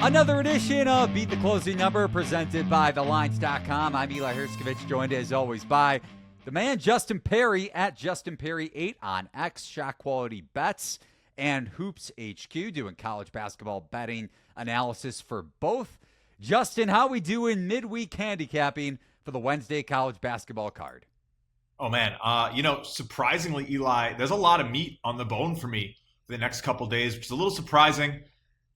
Another edition of Beat the Closing Number presented by TheLines.com. I'm Eli Hershkovich, joined as always by the man Justin Perri at JustinPerri8 on X, Shot Quality Bets, and Hoops HQ, doing college basketball betting analysis for both. Justin, how we doing midweek handicapping for the Wednesday college basketball card? Oh, man. Surprisingly, Eli, there's a lot of meat on the bone for me for the next couple days, which is a little surprising.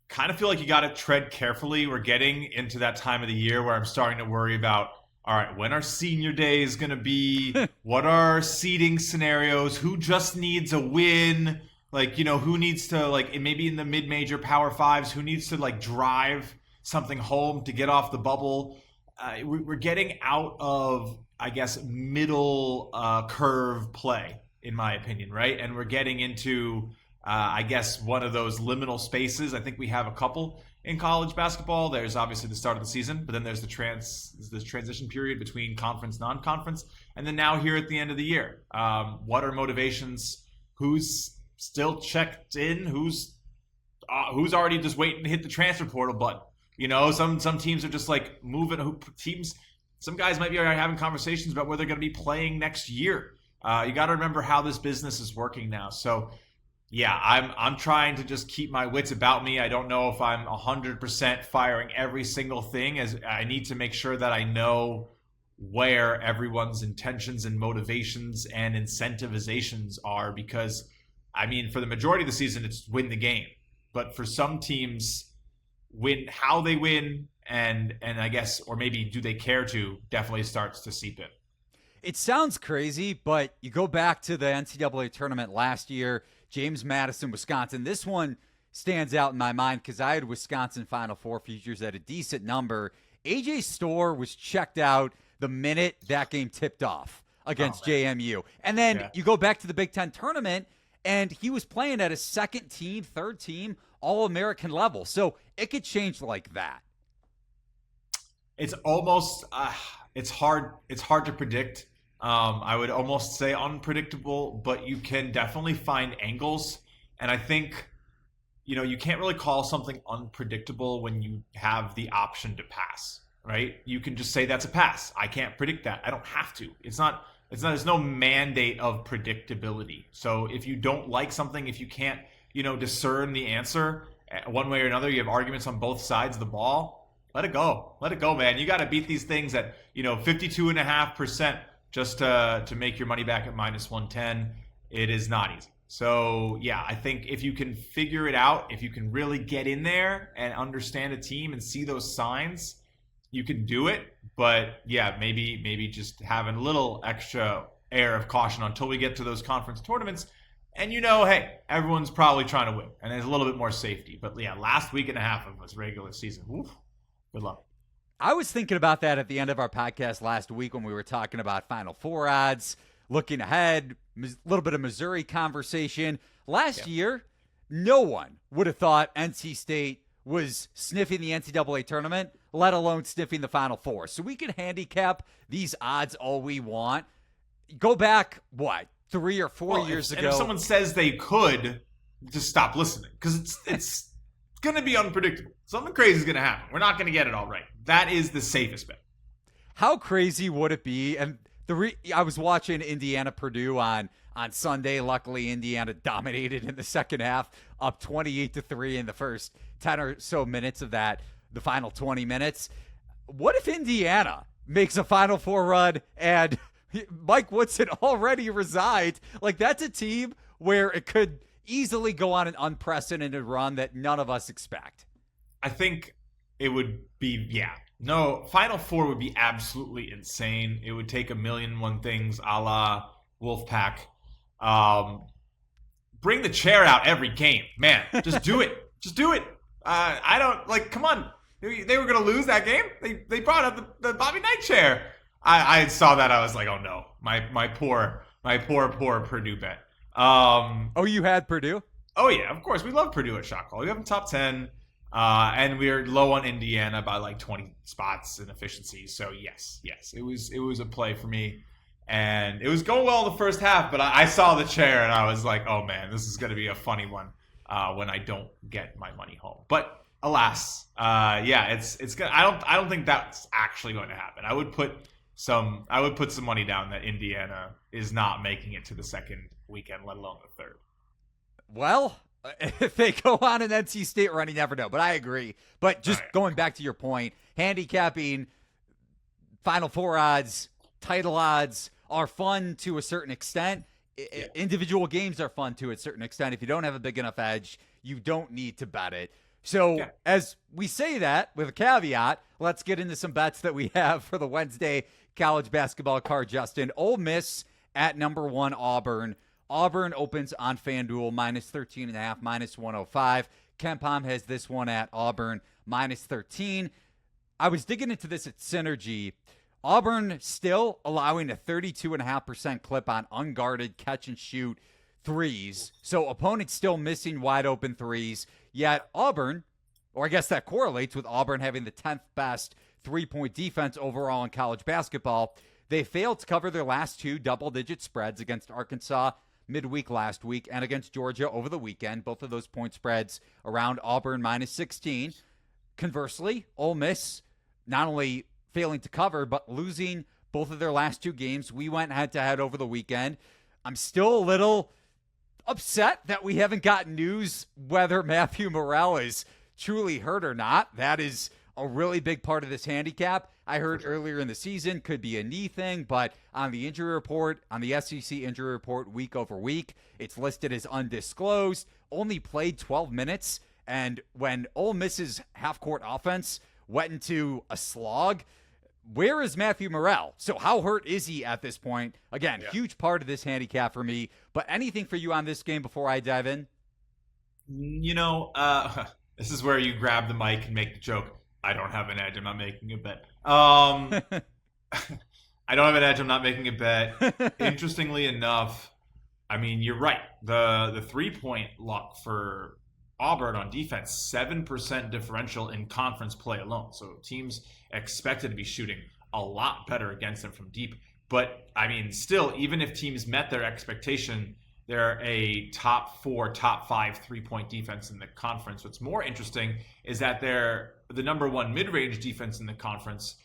Kind of feel like you got to tread carefully. We're getting into that time of the year where I'm starting to worry about, all right, when are senior days going to be? What are seeding scenarios? Who just needs a win? Who needs to, maybe in the mid-major Power Fives, who needs to, drive something home to get off the bubble? We're getting out of, I guess, middle curve play, in my opinion, right? And we're getting into, one of those liminal spaces. I think we have a couple in college basketball. There's obviously the start of the season, but then there's the transition period between conference, non-conference, and then now here at the end of the year. What are motivations? Who's still checked in? Who's already just waiting to hit the transfer portal button? Some teams are just moving teams. Some guys might be already having conversations about where they're going to be playing next year. You got to remember how this business is working now. So, yeah, I'm trying to just keep my wits about me. I don't know if I'm 100% firing every single thing, as I need to make sure that I know where everyone's intentions and motivations and incentivizations are, because, for the majority of the season, it's win the game. But for some teams, win how they win and I guess, or maybe do they care to, definitely starts to seep in. It sounds crazy, but you go back to the NCAA tournament last year, James Madison, Wisconsin. This one stands out in my mind because I had Wisconsin Final Four futures at a decent number. AJ Storr was checked out the minute that game tipped off against JMU. And then you go back to the Big Ten tournament, and he was playing at a second team, third team, All-American level. So it could change like that. It's almost it's hard to predict. I would almost say unpredictable, but you can definitely find angles. And I think, you can't really call something unpredictable when you have the option to pass, right? You can just say that's a pass. I can't predict that. I don't have to. There's no mandate of predictability. So if you don't like something, if you can't, discern the answer one way or another, you have arguments on both sides of the ball, let it go. Let it go, man. You got to beat these things at, 52.5% just to make your money back at minus 110. It is not easy. So, yeah, I think if you can figure it out, if you can really get in there and understand a team and see those signs, you can do it. But, yeah, maybe just having a little extra air of caution until we get to those conference tournaments. And hey, everyone's probably trying to win. And there's a little bit more safety. But, yeah, last week and a half of this regular season, oof, good luck. I was thinking about that at the end of our podcast last week when we were talking about Final Four odds, looking ahead, a little bit of Missouri conversation. Last year, no one would have thought NC State was sniffing the NCAA tournament, let alone sniffing the Final Four. So we can handicap these odds all we want. Go back, 3 or 4 years ago. And if someone says they could, just stop listening, because it's going to be unpredictable. Something crazy is going to happen. We're not going to get it all right. That is the safest bet. How crazy would it be? And I was watching Indiana-Purdue on Sunday. Luckily, Indiana dominated in the second half, up 28-3 in the first 10 or so minutes of that, the final 20 minutes. What if Indiana makes a Final Four run and Mike Woodson already resides? That's a team where it could easily go on an unprecedented run that none of us expect. I think it would be, Final Four would be absolutely insane. It would take a million and one things a la Wolfpack. Bring the chair out every game. Man, just do it. Just do it. Come on. They were going to lose that game. They brought up the Bobby Knight chair. I saw that. I was like, oh no, my poor Purdue bet. You had Purdue? Oh yeah, of course. We love Purdue at Shot Call. We have them top 10. And we're low on Indiana by 20 spots in efficiency. So yes, it was a play for me, and it was going well in the first half. But I saw the chair and I was like, oh man, this is going to be a funny one when I don't get my money home. But Alas, it's gonna. I don't think that's actually going to happen. I would put some money down that Indiana is not making it to the second weekend, let alone the third. Well, if they go on an NC State run, you never know. But I agree. But just going back to your point, handicapping Final Four odds, title odds are fun to a certain extent. Individual games are fun to a certain extent. If you don't have a big enough edge, you don't need to bet it. So as we say that with a caveat, let's get into some bets that we have for the Wednesday college basketball card, Justin. Ole Miss at number 1, Auburn. Auburn opens on FanDuel minus 13.5, minus 105. KenPom has this one at Auburn minus 13. I was digging into this at Synergy. Auburn still allowing a 32.5% clip on unguarded catch and shoot threes. So opponents still missing wide open threes. Yet Auburn, or I guess that correlates with Auburn having the 10th best three-point defense overall in college basketball. They failed to cover their last 2 double-digit spreads against Arkansas midweek last week and against Georgia over the weekend. Both of those point spreads around Auburn minus 16. Conversely, Ole Miss not only failing to cover, but losing both of their last 2 games. We went head-to-head over the weekend. I'm still a little upset that we haven't gotten news whether Matthew Morrell is truly hurt or not. That is a really big part of this handicap. I heard earlier in the season could be a knee thing, but on the injury report, on the SEC injury report week over week, it's listed as undisclosed. Only played 12 minutes, and when Ole Miss's half-court offense went into a slog, where is Matthew Morrell? So how hurt is he at this point? Again, huge part of this handicap for me. But anything for you on this game before I dive in? This is where you grab the mic and make the joke. I don't have an edge. I'm not making a bet. I don't have an edge. I'm not making a bet. Interestingly enough, I mean, you're right. The 3-point luck for Auburn on defense, 7% differential in conference play alone. So teams expected to be shooting a lot better against them from deep. But, I mean, still, even if teams met their expectation, they're a top 4, top 5 3-point defense in the conference. What's more interesting is that they're the number 1 mid-range defense in the conference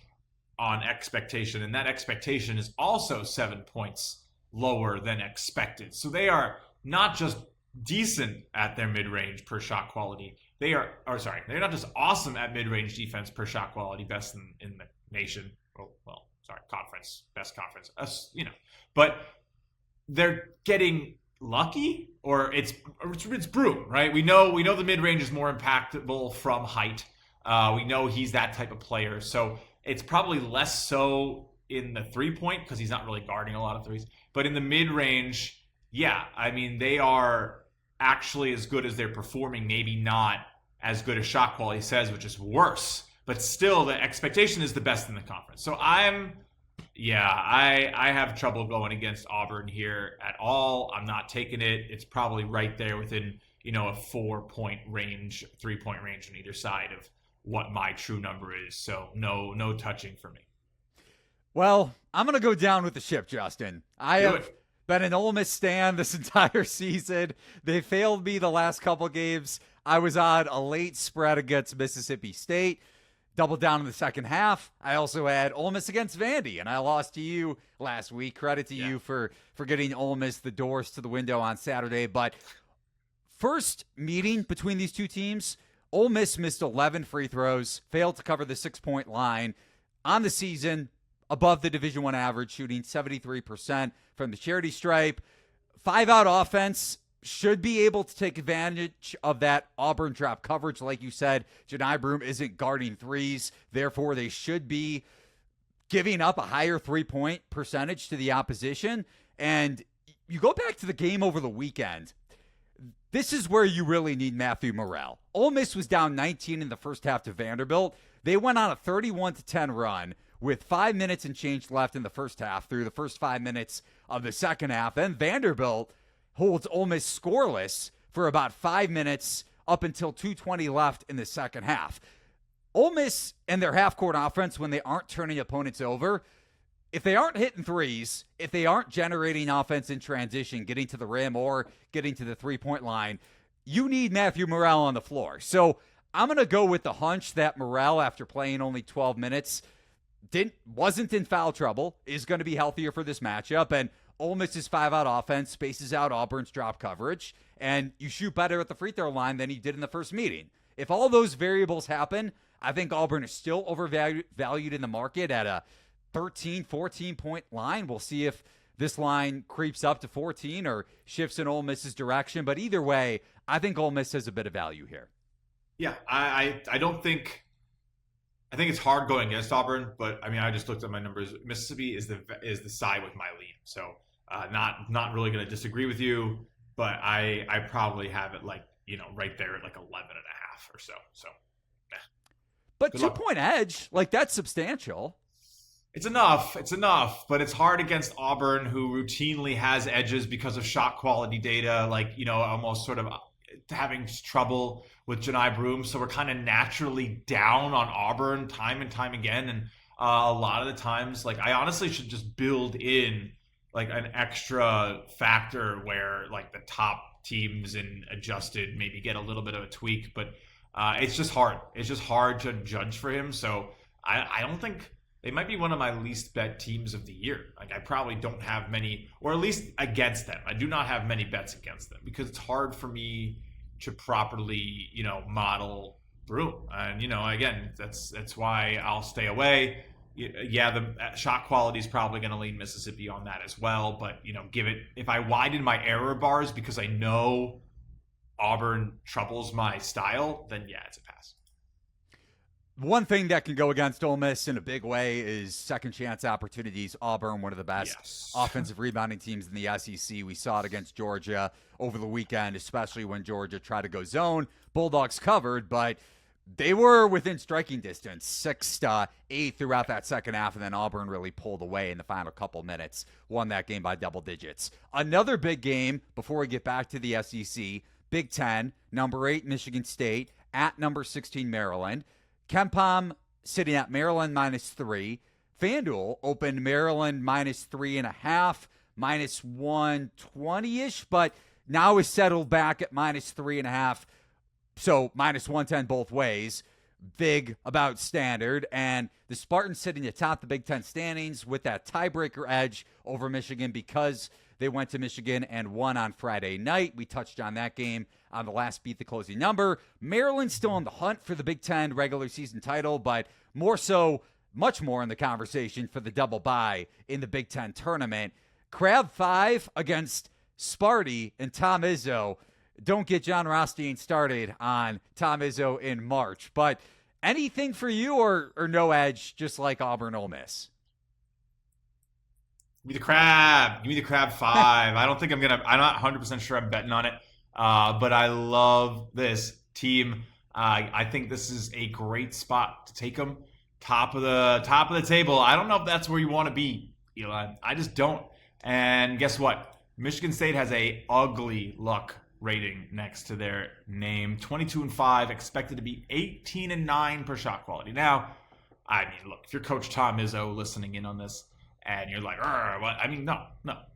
on expectation. And that expectation is also 7 points lower than expected. So they are not just decent at their mid-range per shot quality. They're not just awesome at mid-range defense per shot quality, best in the nation. Conference, best conference. But they're getting lucky, or it's Broom, right? We know the mid-range is more impactable from height. We know he's that type of player, so it's probably less so in the 3-point because he's not really guarding a lot of threes. But in the mid-range, I mean, they are actually as good as they're performing, maybe not as good as shot quality says, which is worse. But still, the expectation is the best in the conference. So I have trouble going against Auburn here at all. I'm not taking it. It's probably right there within, a 4-point range, 3-point range on either side of what my true number is. So no touching for me. Well, I'm going to go down with the ship, Justin. I have been an Ole Miss stan this entire season. They failed me the last couple games. I was on a late spread against Mississippi State. Doubled down in the second half. I also had Ole Miss against Vandy, and I lost to you last week. Credit to you for getting Ole Miss the doors to the window on Saturday. But first meeting between these two teams, Ole Miss missed 11 free throws, failed to cover the 6-point line on the season, above the Division I average, shooting 73% from the charity stripe. 5-out offense should be able to take advantage of that Auburn drop coverage. Like you said, Janai Broom isn't guarding threes. Therefore, they should be giving up a higher 3-point percentage to the opposition. And you go back to the game over the weekend. This is where you really need Matthew Morrell. Ole Miss was down 19 in the first half to Vanderbilt. They went on a 31-10 run with 5 minutes and change left in the first half through the first 5 minutes of the second half. Then Vanderbilt holds Ole Miss scoreless for about 5 minutes up until 2:20 left in the second half. Ole Miss and their half-court offense, when they aren't turning opponents over, if they aren't hitting threes, if they aren't generating offense in transition, getting to the rim or getting to the 3-point line, you need Matthew Morrell on the floor. So I'm going to go with the hunch that Morrell, after playing only 12 minutes, wasn't in foul trouble, is going to be healthier for this matchup, and Ole Miss's 5-out offense spaces out Auburn's drop coverage, and you shoot better at the free throw line than he did in the first meeting. If all those variables happen, I think Auburn is still overvalued in the market at a 13, 14-point line. We'll see if this line creeps up to 14 or shifts in Ole Miss's direction, but either way, I think Ole Miss has a bit of value here. Yeah, I don't think – I think it's hard going against Auburn, but, I mean, I just looked at my numbers. Mississippi is the side with my lean. So not really going to disagree with you, but I probably have it right there at 11.5 or so. So, yeah. But 2-point edge, that's substantial. It's enough, but it's hard against Auburn, who routinely has edges because of shot quality data, almost sort of having trouble with Janai Broom. So we're kind of naturally down on Auburn time and time again. And a lot of the times, I honestly should just build in an extra factor where the top teams and adjusted maybe get a little bit of a tweak, but it's just hard. It's just hard to judge for him. So I don't think they might be one of my least bet teams of the year. I probably don't have many, or at least against them. I do not have many bets against them because it's hard for me to properly, model Broom. And, again, that's why I'll stay away. Yeah, the shot quality is probably going to lean Mississippi on that as well. But, if I widen my error bars because I know Auburn troubles my style, then yeah, it's a pass. One thing that can go against Ole Miss in a big way is second chance opportunities. Auburn, one of the best offensive rebounding teams in the SEC. We saw it against Georgia over the weekend, especially when Georgia tried to go zone. Bulldogs covered, but they were within striking distance, 6-8 throughout that second half, and then Auburn really pulled away in the final couple minutes, won that game by double digits. Another big game before we get back to the SEC, Big Ten, number 8 Michigan State at number 16 Maryland. KenPom sitting at Maryland -3. FanDuel opened Maryland -3.5, -120-ish, but now is settled back at -3.5. So -110 both ways. Big about standard. And the Spartans sitting atop the Big Ten standings with that tiebreaker edge over Michigan because they went to Michigan and won on Friday night. We touched on that game on the last Beat the Closing Number. Maryland's still on the hunt for the Big Ten regular season title, but much more in the conversation for the double bye in the Big Ten tournament. Crab 5 against Sparty and Tom Izzo. Don't get John Rothstein started on Tom Izzo in March, but anything for you or no edge, just like Auburn Ole Miss? Give me the crab. Give me the crab 5. I'm not 100% sure I'm betting on it, but I love this team. I think this is a great spot to take them. Top of the table. I don't know if that's where you want to be, Eli. I just don't. And guess what? Michigan State has a ugly luck rating next to their name. 22-5, expected to be 18-9 per shot quality. Now, I mean, look, if you're Coach Tom Izzo listening in on this, and you're like, what? I mean, no.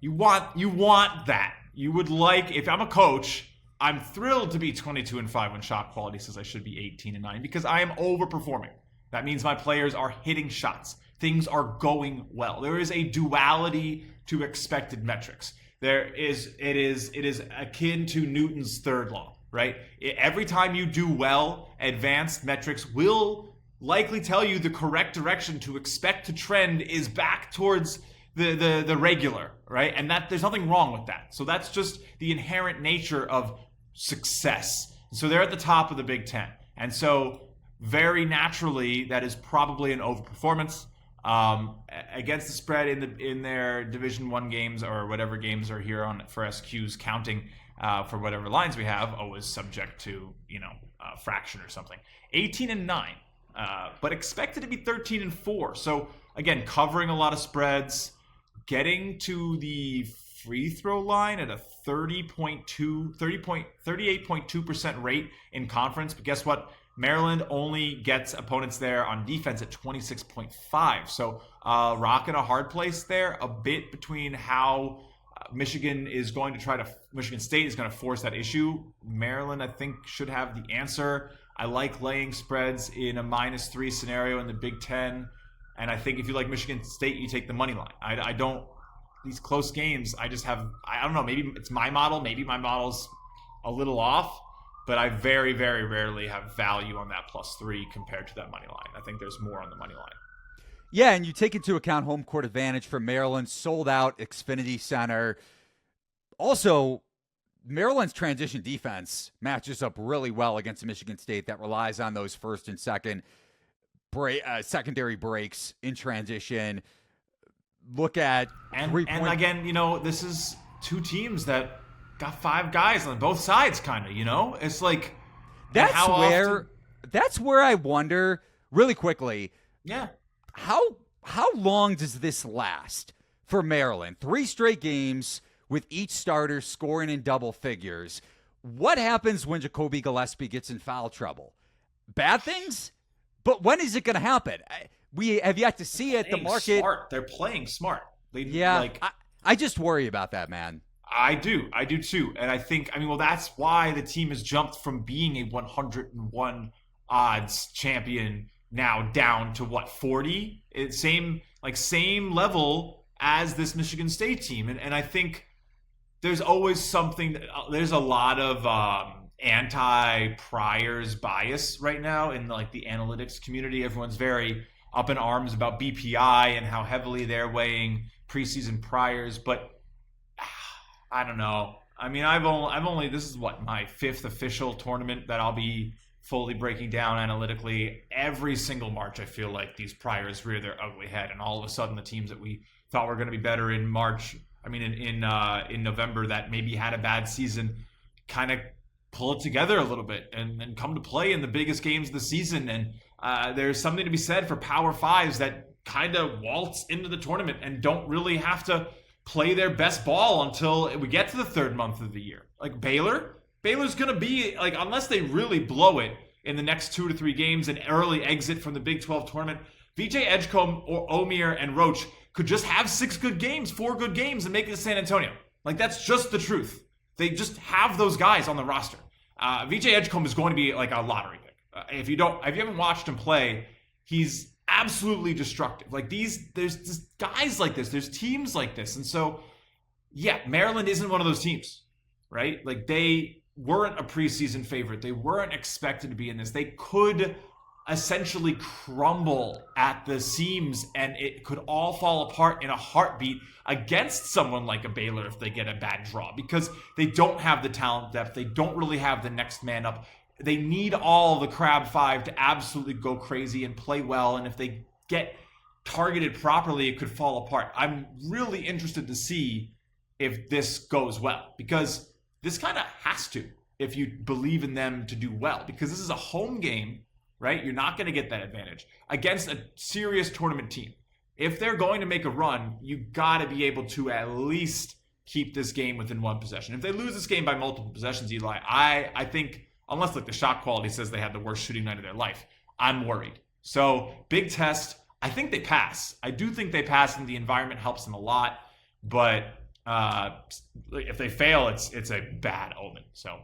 You want that. You would like, if I'm a coach, I'm thrilled to be 22-5 when shot quality says I should be 18-9 because I am overperforming. That means my players are hitting shots. Things are going well. There is a duality to expected metrics. It is akin to Newton's third law, right? Every time you do well, advanced metrics will likely tell you the correct direction to expect to trend is back towards the regular, right? And that there's nothing wrong with that. So that's just the inherent nature of success. So they're at the top of the Big Ten. And so very naturally, that is probably an overperformance. Against the spread in their Division I games or whatever games are here on for SQs counting for whatever lines we have, always subject to fraction or something. 18-9, but expected to be 13-4. So again, covering a lot of spreads, getting to the free throw line at a 38.2% rate in conference. But guess what? Maryland only gets opponents there on defense at 26.5. So rock in a hard place there, a bit between how Michigan State is going to force that issue. Maryland, I think, should have the answer. I like laying spreads in a -3 scenario in the Big Ten. And I think if you like Michigan State, you take the money line. I don't, these close games, I don't know, maybe it's my model. Maybe my model's a little off, but I very, very rarely have value on that +3 compared to that money line. I think there's more on the money line. Yeah, and you take into account home court advantage for Maryland, sold out Xfinity Center. Also, Maryland's transition defense matches up really well against Michigan State that relies on those first and secondary breaks in transition. Look at and again, this is two teams that got 5 guys on both sides, kind of. It's like that's where I wonder really quickly. Yeah, how long does this last for Maryland? 3 straight games with each starter scoring in double figures. What happens when Jacoby Gillespie gets in foul trouble? Bad things? But when is it going to happen? We have yet to see it. The market. Smart. They're playing smart. I just worry about that, man. I do too. And I think, that's why the team has jumped from being a 101 odds champion now down to 40? Same level as this Michigan State team. And I think there's always something, there's a lot of anti-priors bias right now in the analytics community. Everyone's very up in arms about BPI and how heavily they're weighing preseason priors, but I don't know. I've only this is my 5th official tournament that I'll be fully breaking down analytically. Every single March, I feel like these priors rear their ugly head, and all of a sudden the teams that we thought were going to be better in March, in November, that maybe had a bad season, kind of pull it together a little bit and come to play in the biggest games of the season. And there's something to be said for Power Fives that kind of waltz into the tournament and don't really have to play their best ball until we get to the 3rd month of the year. Like Baylor's going to be, unless they really blow it in the next 2 to 3 games, an early exit from the Big 12 tournament, VJ Edgecombe or Omier and Roach could just have 4 good games and make it to San Antonio. That's just the truth. They just have those guys on the roster. VJ Edgecombe is going to be like a lottery pick. If you haven't watched him play, he's absolutely destructive. There's just guys like this. There's teams like this. And so, yeah, Maryland isn't one of those teams, right? They weren't a preseason favorite. They weren't expected to be in this. They could essentially crumble at the seams, and it could all fall apart in a heartbeat against someone like a Baylor if they get a bad draw, because they don't have the talent depth. They don't really have the next man up. They need all the Crab 5 to absolutely go crazy and play well, and if they get targeted properly, it could fall apart. I'm really interested to see if this goes well, because this kind of has to, if you believe in them to do well, because this is a home game, right? You're not going to get that advantage against a serious tournament team. If they're going to make a run, you got to be able to at least keep this game within 1 possession. If they lose this game by multiple possessions, Eli, I think, unless the shot quality says they had the worst shooting night of their life, I'm worried. So big test. I think they pass. I do think they pass, and the environment helps them a lot. But if they fail, it's a bad omen. So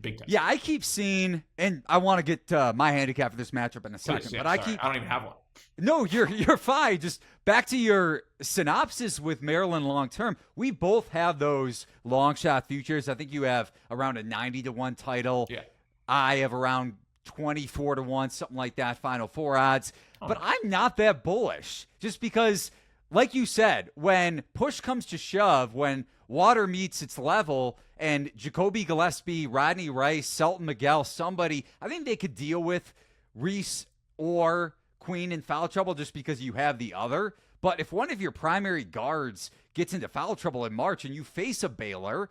big test. Yeah, I keep seeing, and I want to get my handicap for this matchup in a second. Yeah, but I don't even have one. No, you're fine. Just back to your synopsis with Maryland long term. We both have those long shot futures. I think you have around a 90-1 title. Yeah. I have around 24-1, something like that, Final Four odds. But I'm not that bullish, just because, like you said, when push comes to shove, when water meets its level, and Jacoby Gillespie, Rodney Rice, Selton Miguel, somebody, I think they could deal with Reese or Queen in foul trouble just because you have the other. But if one of your primary guards gets into foul trouble in March and you face a Baylor,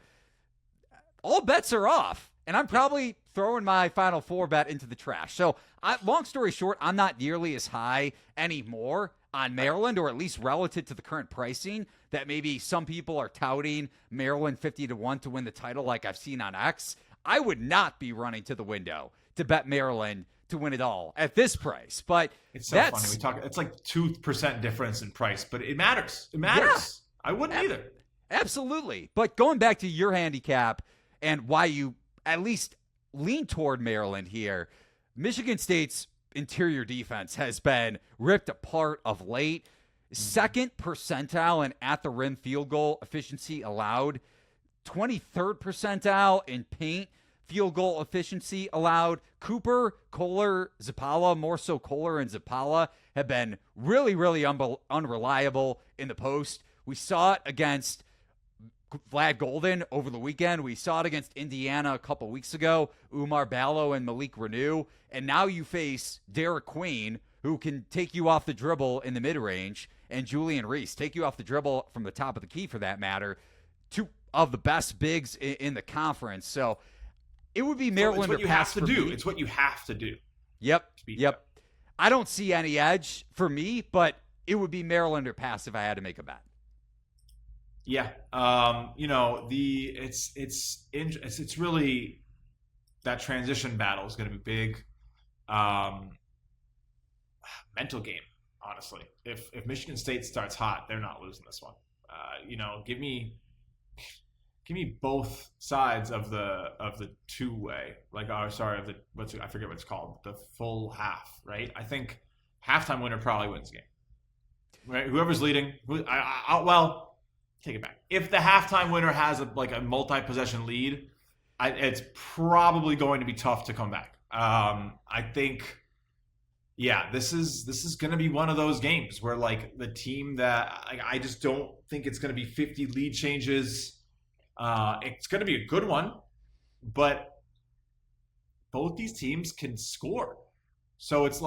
all bets are off. And I'm probably throwing my Final Four bet into the trash. So, long story short, I'm not nearly as high anymore on Maryland, or at least relative to the current pricing, that maybe some people are touting Maryland 50-1 to win the title like I've seen on X. I would not be running to the window to bet Maryland to win it all at this price. But it's so funny. It's like 2% difference in price, but it matters. It matters. Yeah, I wouldn't either. Absolutely. But going back to your handicap and why you at least lean toward Maryland here, Michigan State's interior defense has been ripped apart of late. Second percentile in at the rim field goal efficiency allowed, 23rd percentile in paint field goal efficiency allowed. Cooper, Kohler, Zappala, more so Kohler and Zappala, have been really, really unreliable in the post. We saw it against Vlad Golden over the weekend. We saw it against Indiana a couple weeks ago, Umar Ballo and Malik Renew. And now you face Derek Queen, who can take you off the dribble in the mid-range, and Julian Reese, take you off the dribble from the top of the key for that matter. Two of the best bigs in the conference. So it would be Maryland. It's what you have to do. It's what you have to do. Yep. I don't see any edge for me, but it would be Maryland or pass if I had to make a bet. Yeah. It's really, that transition battle is going to be big. Mental game, honestly. If Michigan State starts hot, they're not losing this one. Give me both sides of the two-way, I forget what it's called, the full half, right? I think halftime winner probably wins the game, right? Whoever's leading, take it back. If the halftime winner has a multi-possession lead, it's probably going to be tough to come back. I think, this is going to be one of those games where the team that I just don't think it's going to be 50 lead changes. It's going to be a good one, but both these teams can score. So it's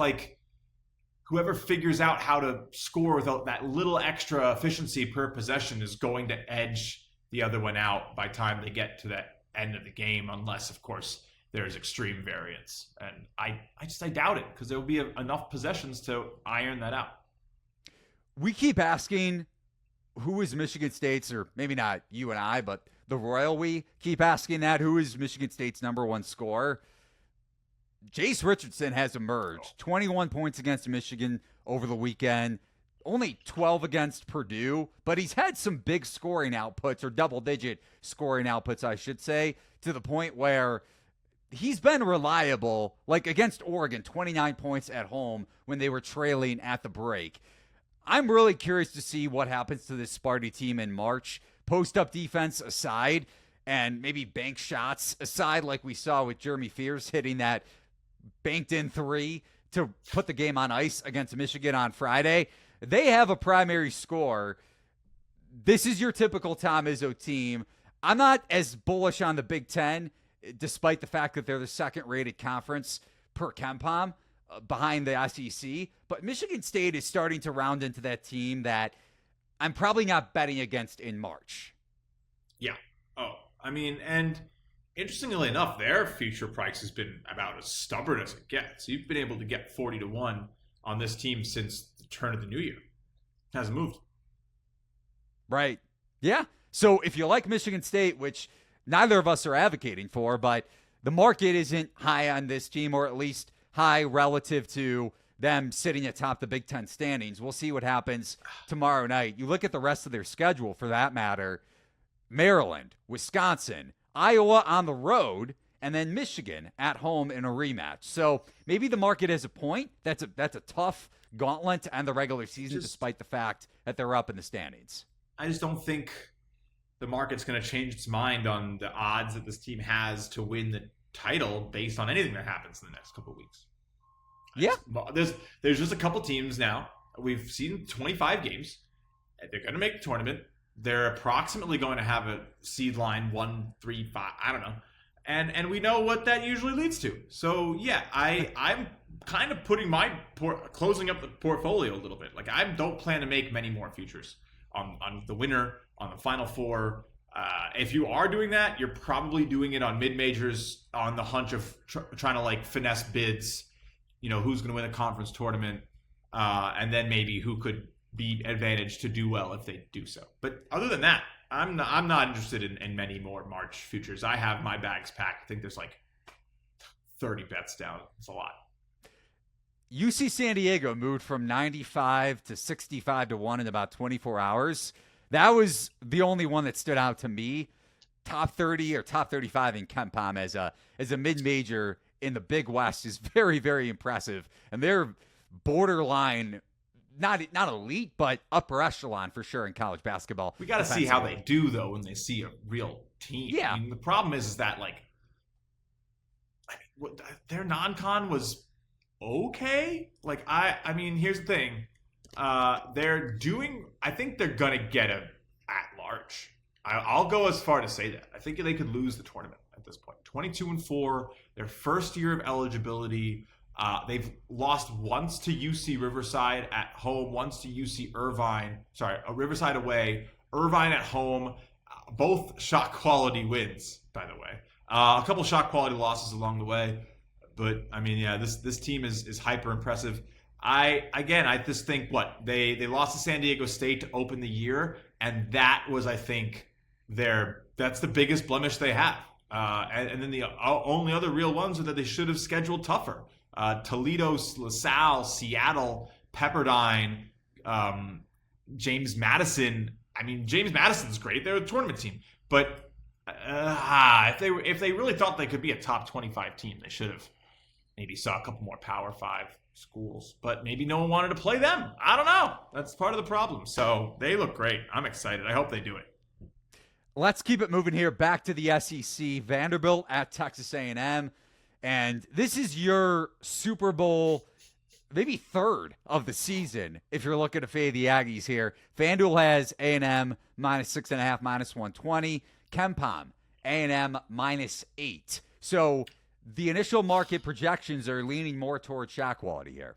whoever figures out how to score without that little extra efficiency per possession is going to edge the other one out by the time they get to that end of the game, unless, of course, there's extreme variance. And I doubt it, because there will be enough possessions to iron that out. We keep asking who is Michigan State's, or maybe not you and I, but the Royal we keep asking that, who is Michigan State's number one scorer? Jace Richardson has emerged. 21 points against Michigan over the weekend. Only 12 against Purdue, but he's had some big scoring outputs, or double-digit scoring outputs, I should say, to the point where he's been reliable, against Oregon, 29 points at home when they were trailing at the break. I'm really curious to see what happens to this Sparty team in March. Post-up defense aside, and maybe bank shots aside, like we saw with Jeremy Fears hitting that banked-in three to put the game on ice against Michigan on Friday, they have a primary score. This is your typical Tom Izzo team. I'm not as bullish on the Big Ten, despite the fact that they're the second-rated conference per KenPom behind the SEC. But Michigan State is starting to round into that team that I'm probably not betting against in March. Yeah. And interestingly enough, their future price has been about as stubborn as it gets. You've been able to get 40-1 on this team since the turn of the new year. It hasn't moved. Right. Yeah. So if you like Michigan State, which neither of us are advocating for, but the market isn't high on this team, or at least high relative to them sitting atop the Big Ten standings. We'll see what happens tomorrow night. You look at the rest of their schedule, for that matter: Maryland, Wisconsin, Iowa on the road, and then Michigan at home in a rematch. So maybe the market has a point. That's a tough gauntlet to end the regular season, despite the fact that they're up in the standings. I just don't think the market's going to change its mind on the odds that this team has to win the title based on anything that happens in the next couple of weeks. Yeah. There's just a couple teams now. We've seen 25 games. They're going to make the tournament. They're approximately going to have a seed line 1, 3, 5. I don't know. And we know what that usually leads to. So, yeah, I'm kind of putting closing up the portfolio a little bit. I don't plan to make many more futures on the winner, on the Final Four. If you are doing that, you're probably doing it on mid-majors on the hunch of trying to finesse bids. Who's going to win a conference tournament, and then maybe who could be advantaged to do well if they do so. But other than that, I'm not interested in many more March futures. I have my bags packed. I think there's 30 bets down. It's a lot. UC San Diego moved from 95 to 65-1 in about 24 hours. That was the only one that stood out to me. Top 30 or top 35 in KenPom as a mid-major in the Big West is very, very impressive. And they're borderline, not elite, but upper echelon for sure in college basketball. We got to see how they do, though, when they see a real team. Yeah. I mean, the problem is that, like, their non-con was okay. Like, I mean, here's the thing. I think they're going to get a at-large. I'll go as far to say that. I think they could lose the tournament at this point. 22-4, their first year of eligibility. They've lost once to UC Riverside at home, once to UC Irvine. Sorry, Riverside away, Irvine at home. Both shot quality wins, by the way. A couple shot quality losses along the way. But, I mean, yeah, this team is hyper impressive. I just think they lost to San Diego State to open the year, and that was, I think, that's the biggest blemish they have. And then the only other real ones are that they should have scheduled tougher. Toledo, LaSalle, Seattle, Pepperdine, James Madison. I mean, James Madison's great. They're a tournament team. But if they really thought they could be a top 25 team, they should have maybe saw a couple more Power 5 schools. But maybe no one wanted to play them. I don't know. That's part of the problem. So they look great. I'm excited. I hope they do it. Let's keep it moving here. Back to the SEC. Vanderbilt at Texas A&M. And this is your Super Bowl, maybe third of the season, if you're looking to fade the Aggies here. FanDuel has A&M -6.5, -120. KenPom, A&M -8. So the initial market projections are leaning more towards shot quality here.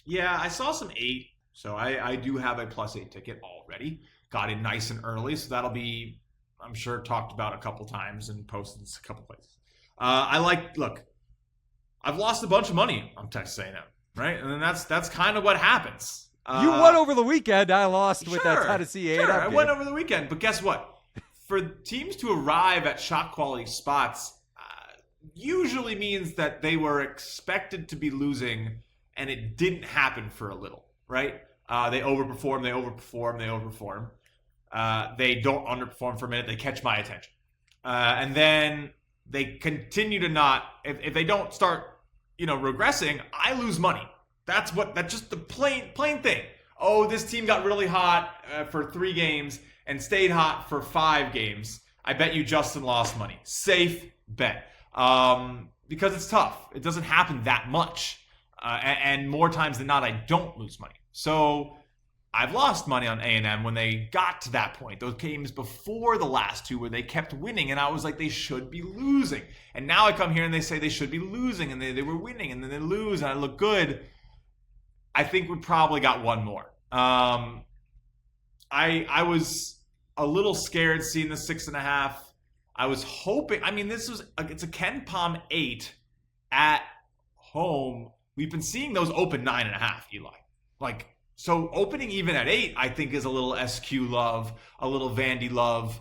Yeah, I saw some 8. So I do have a +8 ticket already. Got in nice and early, so that'll be, I'm sure, talked about a couple times and posted in a couple places. Look, I've lost a bunch of money on Texas A&M, right? And then that's kind of what happens. You won over the weekend. I lost with that Tennessee A&M. Sure, I won over the weekend. But guess what? For teams to arrive at shot quality spots usually means that they were expected to be losing, and it didn't happen for a little, right? They overperform. They don't underperform for a minute. They catch my attention. And then they continue to not, if they don't start, regressing, I lose money. That's just the plain thing. Oh, this team got really hot for 3 games and stayed hot for 5 games. I bet you Justin lost money. Safe bet. Because it's tough. It doesn't happen that much. And more times than not, I don't lose money. So I've lost money on A&M when they got to that point. Those games before the last 2 where they kept winning, and I was like, they should be losing. And now I come here and they say they should be losing, and they were winning, and then they lose, and I look good. I think we probably got one more. I was a little scared seeing the 6.5. I was hoping, it's a KenPom 8 at home. We've been seeing those open 9.5, Eli. So opening even at 8, I think, is a little SQ love, a little Vandy love.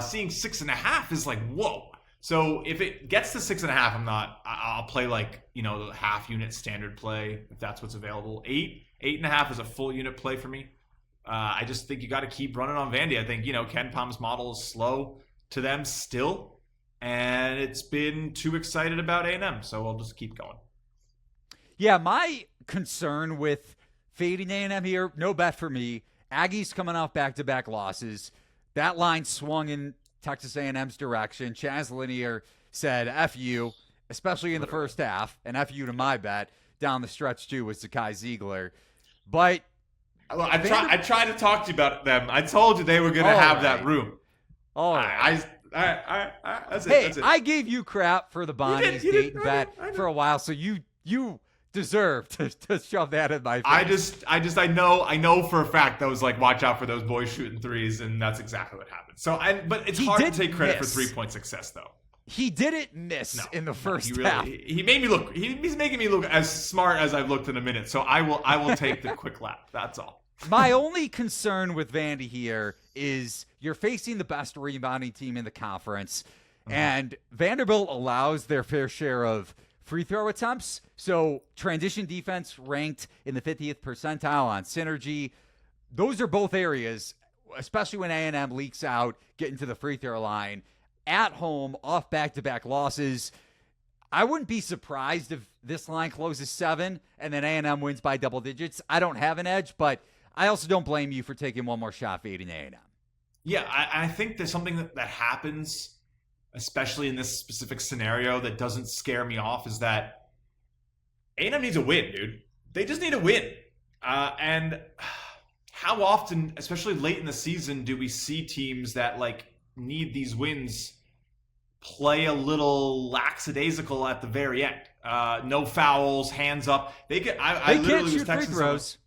Seeing 6.5 is like, whoa. So if it gets to 6.5, I'll play the half unit standard play if that's what's available. 8.5 is a full unit play for me. I just think you got to keep running on Vandy. I think, KenPom's model is slow to them still, and it's been too excited about A&M, so I'll just keep going. Yeah, my concern with fading A&M here, no bet for me. Aggies coming off back-to-back losses. That line swung in Texas A&M's direction. Chaz Linear said, F you, especially in the first half, and F you to my bet down the stretch, too, with Zakai Ziegler. But I tried to talk to you about them. I told you they were going to have that room. All right. That's it. Hey, I gave you crap for the Bonnie's Dayton bet for a while, so you deserve to shove that in my face. I know for a fact that was like, watch out for those boys shooting threes, and that's exactly what happened. But it's hard to take credit for 3-point success, though. He didn't miss in the first half. He made me look. He's making me look as smart as I've looked in a minute. So I will take the quick lap. That's all. My only concern with Vandy here is you're facing the best rebounding team in the conference, and Vanderbilt allows their fair share of free throw attempts. So transition defense ranked in the 50th percentile on synergy. Those are both areas, especially when A&M leaks out, getting to the free throw line. At home, off back-to-back losses, I wouldn't be surprised if this line closes 7 and then A&M wins by double digits. I don't have an edge, but I also don't blame you for taking one more shot fading A&M. Yeah, I think there's something that happens, especially in this specific scenario, that doesn't scare me off, is that A&M needs a win, dude. They just need a win. And how often, especially late in the season, do we see teams that need these wins play a little lackadaisical at the very end? No fouls, hands up. I literally can't was shoot texting free throws.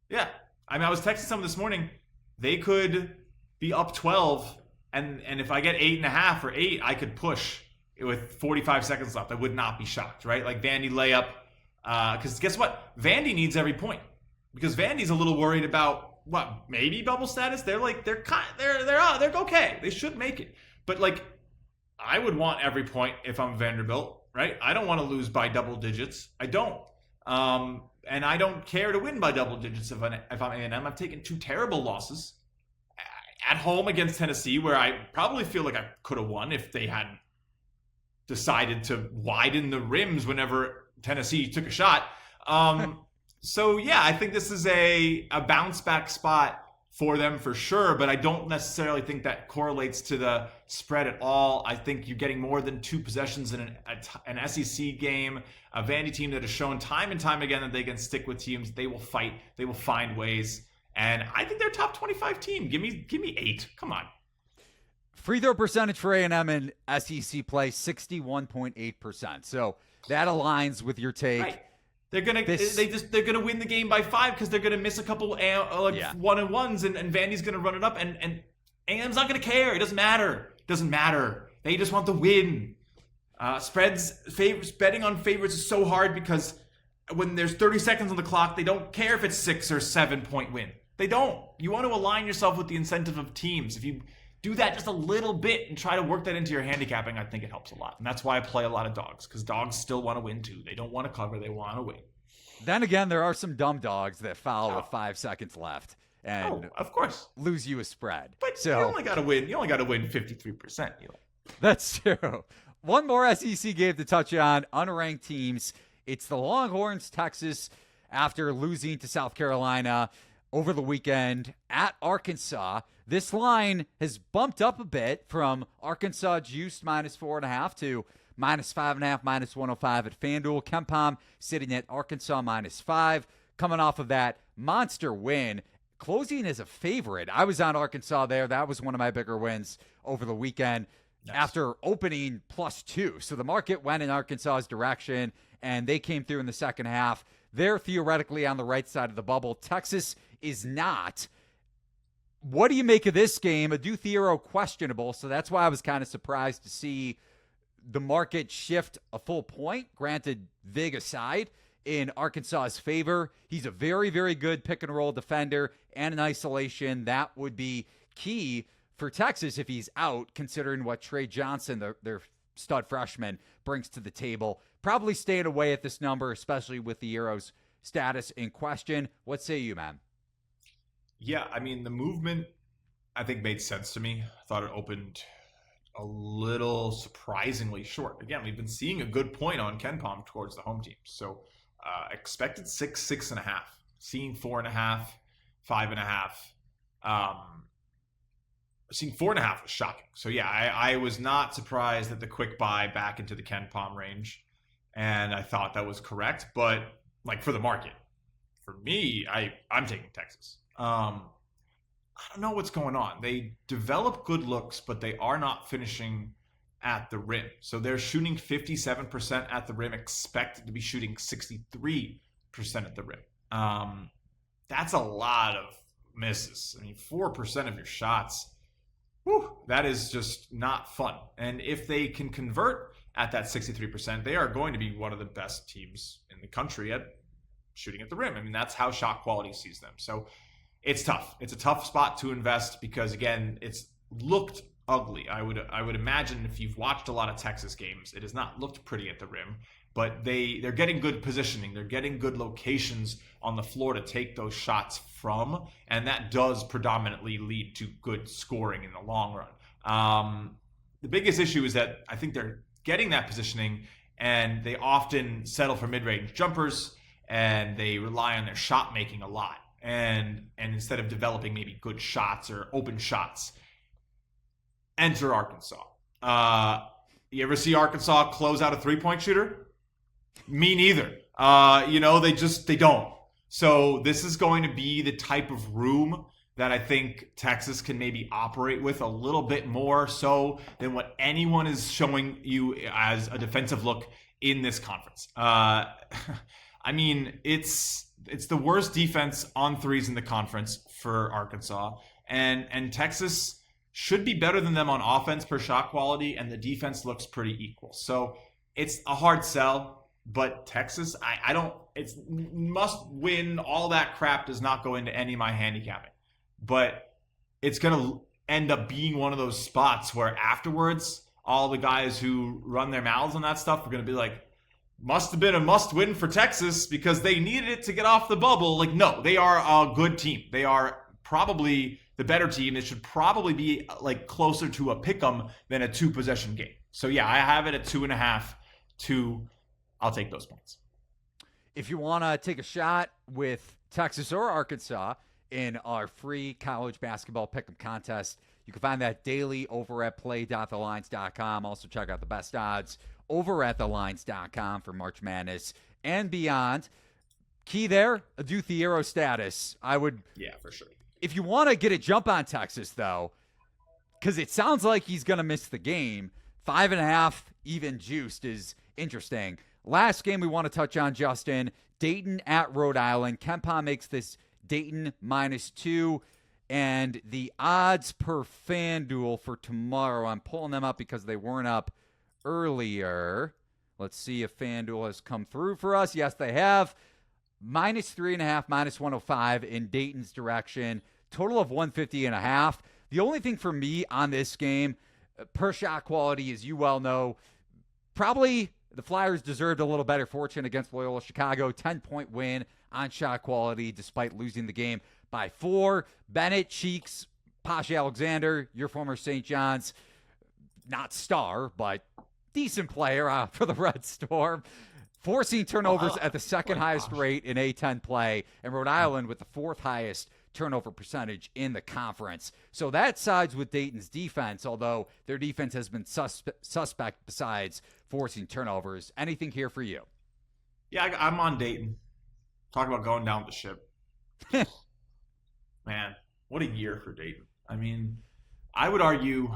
Yeah, I was texting someone this morning. They could be up 12, and if I get 8.5 or 8, I could push with 45 seconds left. I would not be shocked, right? Like Vandy layup. Because guess what? Vandy needs every point, because Vandy's a little worried about maybe bubble status. They're okay. They should make it, but I would want every point if I'm Vanderbilt, right? I don't want to lose by double digits. I don't, and I don't care to win by double digits if I'm A&M. I've taken 2 terrible losses at home against Tennessee, where I probably feel like I could have won if they hadn't decided to widen the rims whenever Tennessee took a shot. So yeah, I think this is a bounce back spot for them for sure, but I don't necessarily think that correlates to the spread at all. I think you're getting more than 2 possessions in an SEC game, a Vandy team that has shown time and time again that they can stick with teams. They will fight. They will find ways. And I think they're a top 25 team. Give me 8. Come on. Free throw percentage for A&M in SEC play, 61.8%. So that aligns with your take. Right. They're gonna win the game by 5 because they're gonna miss a couple 1-on-1s, and Vandy's gonna run it up, and A&M's not gonna care. It doesn't matter. They just want the win. Betting on favorites is so hard because when there's 30 seconds on the clock, they don't care if it's 6 or 7 point win. They don't. You want to align yourself with the incentive of teams. If you do that just a little bit and try to work that into your handicapping, I think it helps a lot. And that's why I play a lot of dogs, because dogs still want to win too. They don't want to cover. They want to win. Then again, there are some dumb dogs that foul with 5 seconds left and of course, lose you a spread. But you only got to win. You only got to win 53%. That's true. One more SEC game to touch on, unranked teams. It's the Longhorns, Texas, after losing to South Carolina over the weekend at Arkansas. This line has bumped up a bit from Arkansas juiced -4.5 to -5.5, -105 at FanDuel. KenPom sitting at Arkansas -5, coming off of that monster win, closing as a favorite. I was on Arkansas there. That was one of my bigger wins over the weekend. Nice. After opening +2. So the market went in Arkansas's direction, and they came through in the second half. They're theoretically on the right side of the bubble. Texas is not. What do you make of this game? Adu Theoro questionable, so that's why I was kind of surprised to see the market shift a full point. Granted, Vig aside, in Arkansas's favor. He's a very, very good pick-and-roll defender, and in isolation, that would be key for Texas if he's out, considering what Trey Johnson, their stud freshman, brings to the table. Probably staying away at this number, especially with the Euro's status in question. What say you, man? Yeah, I mean, the movement, I think, made sense to me. I thought it opened a little surprisingly short. Again, we've been seeing a good point on KenPom towards the home team. So expected 6, 6.5. Seeing 4.5, 5.5. Seeing 4.5 was shocking. So yeah, I was not surprised at the quick buy back into the KenPom range. And I thought that was correct. But for the market, for me, I'm taking Texas. I don't know what's going on. They develop good looks, but they are not finishing at the rim. So they're shooting 57% at the rim, expected to be shooting 63% at the rim. That's a lot of misses. I mean, 4% of your shots, that is just not fun. And if they can convert at that 63%, they are going to be one of the best teams in the country at shooting at the rim. I mean, that's how shot quality sees them. So it's tough. It's a tough spot to invest because, again, it's looked ugly. I would imagine if you've watched a lot of Texas games, it has not looked pretty at the rim, but they're getting good positioning. They're getting good locations on the floor to take those shots from, and that does predominantly lead to good scoring in the long run. The biggest issue is that I think they're getting that positioning and they often settle for mid-range jumpers, and they rely on their shot making a lot. And instead of developing maybe good shots or open shots, enter Arkansas. You ever see Arkansas close out a three-point shooter? Me neither. They don't. So this is going to be the type of room that I think Texas can maybe operate with a little bit more so than what anyone is showing you as a defensive look in this conference. I mean, it's the worst defense on threes in the conference for Arkansas, and Texas should be better than them on offense per shot quality, and the defense looks pretty equal. So it's a hard sell, but Texas, I don't, it's must win. All that crap does not go into any of my handicapping, but it's going to end up being one of those spots where afterwards, all the guys who run their mouths on that stuff are going to be like, must have been a must win for Texas because they needed it to get off the bubble. Like, no, they are a good team. They are probably the better team. It should probably be like closer to a pick'em than a 2-possession game. So yeah, I have it at 2.5. I'll take those points. If you want to take a shot with Texas or Arkansas in our free college basketball pick'em contest, you can find that daily over at play.thelines.com. Also check out the best odds over at thelines.com for March Madness and beyond. Key there, a Duthiero status. Yeah, for sure. If you want to get a jump on Texas, though, because it sounds like he's going to miss the game, 5.5 even juiced is interesting. Last game we want to touch on, Justin, Dayton at Rhode Island. KenPom makes this Dayton -2, and the odds per FanDuel for tomorrow, I'm pulling them up because they weren't up earlier. Let's see if FanDuel has come through for us. Yes, they have. -3.5, -105 in Dayton's direction. Total of 150.5. The only thing for me on this game, per shot quality, as you well know, probably the Flyers deserved a little better fortune against Loyola Chicago. 10-point win on shot quality despite losing the game by 4. Bennett, Cheeks, Posh Alexander, your former St. John's, not star, but decent player for the Red Storm. Forcing turnovers at the second highest rate in A-10 play, and Rhode Island with the 4th highest turnover percentage in the conference. So that sides with Dayton's defense, although their defense has been suspect besides forcing turnovers. Anything here for you? Yeah, I'm on Dayton. Talk about going down the ship. Man, what a year for Dayton. I mean, I would argue,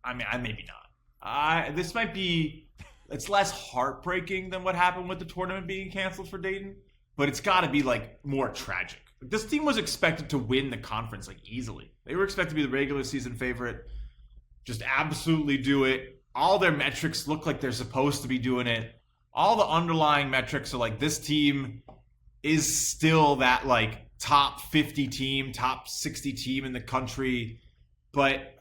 I maybe not. This might be, it's less heartbreaking than what happened with the tournament being canceled for Dayton, but it's got to be like more tragic. This team was expected to win the conference like easily. They were expected to be the regular season favorite, just absolutely do it. All their metrics look like they're supposed to be doing it. All the underlying metrics are like this team is still that like top 50 team, top 60 team in the country. But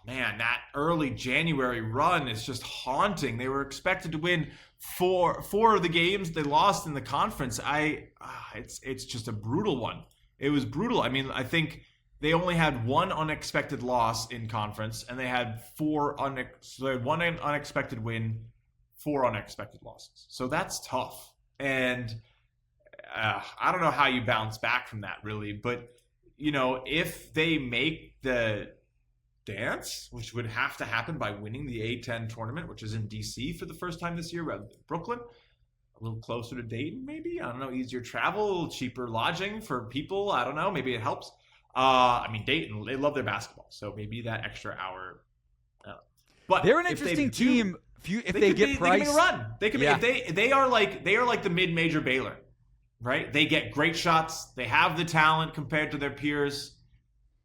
man, that early January run is just haunting. They were expected to win four of the games they lost in the conference. It's just a brutal one. It was brutal. I mean, I think they only had one unexpected loss in conference, and they had one unexpected win, 4 unexpected losses. So that's tough. And I don't know how you bounce back from that, really. But, you know, if they make the dance, which would have to happen by winning the A-10 tournament, which is in D.C. for the first time this year rather than Brooklyn, a little closer to Dayton maybe. I don't know, easier travel, cheaper lodging for people. I don't know. Maybe it helps. I mean, Dayton, they love their basketball, so maybe that extra hour. But they're an interesting team. If they get priced, they can make a run. They can. Yeah. They are like the mid-major Baylor, right? They get great shots. They have the talent compared to their peers,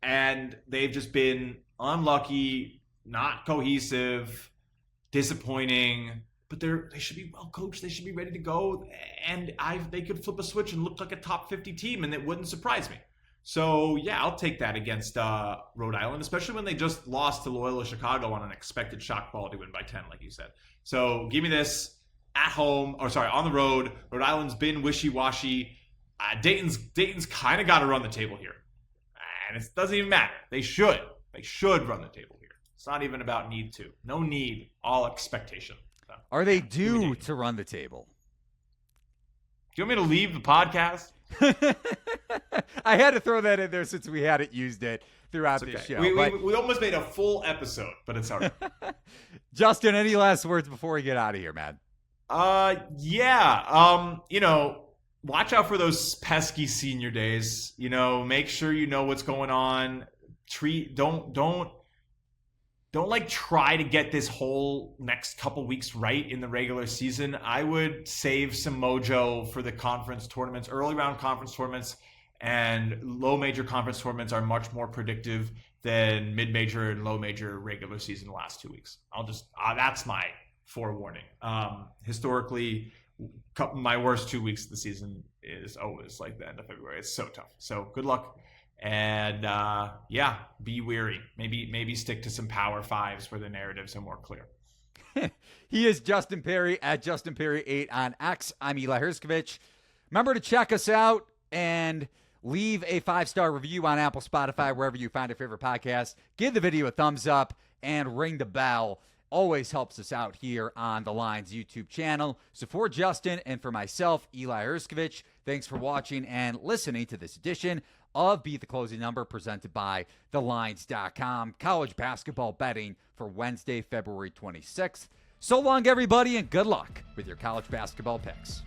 and they've just been unlucky, not cohesive, disappointing. But they should be well coached. They should be ready to go, and they could flip a switch and look like a top 50 team, and it wouldn't surprise me. So, yeah, I'll take that against Rhode Island, especially when they just lost to Loyola Chicago on an expected shot quality win by 10, like you said. So, give me this on the road. Rhode Island's been wishy-washy. Dayton's kind of got to run the table here. And it doesn't even matter. They should run the table here. It's not even about need to. No need, all expectation. So, Are they due to run the table? Do you want me to leave the podcast? I had to throw that in there since we hadn't used it throughout this show. We almost made a full episode, but it's all right. Justin, any last words before we get out of here, man? Yeah. Watch out for those pesky senior days. Make sure you know what's going on. Don't like try to get this whole next couple weeks right in the regular season. I would save some mojo for the conference tournaments, early round conference tournaments, and low major conference tournaments are much more predictive than mid major and low major regular season the last 2 weeks. That's my forewarning. Historically, my worst 2 weeks of the season is always like the end of February. It's so tough. So good luck. And be wary. Maybe stick to some Power Fives where the narratives are more clear. He is Justin Perri at Justin Perri 8 on X. I'm Eli Hershkovich. Remember to check us out and leave a 5-star review on Apple, Spotify, wherever you find your favorite podcast. Give the video a thumbs up and ring the bell. Always helps us out here on the Lines YouTube channel. So for Justin and for myself, Eli Hershkovich, thanks for watching and listening to this edition of Beat the Closing Number presented by TheLines.com. College basketball betting for Wednesday, February 26th. So long, everybody, and good luck with your college basketball picks.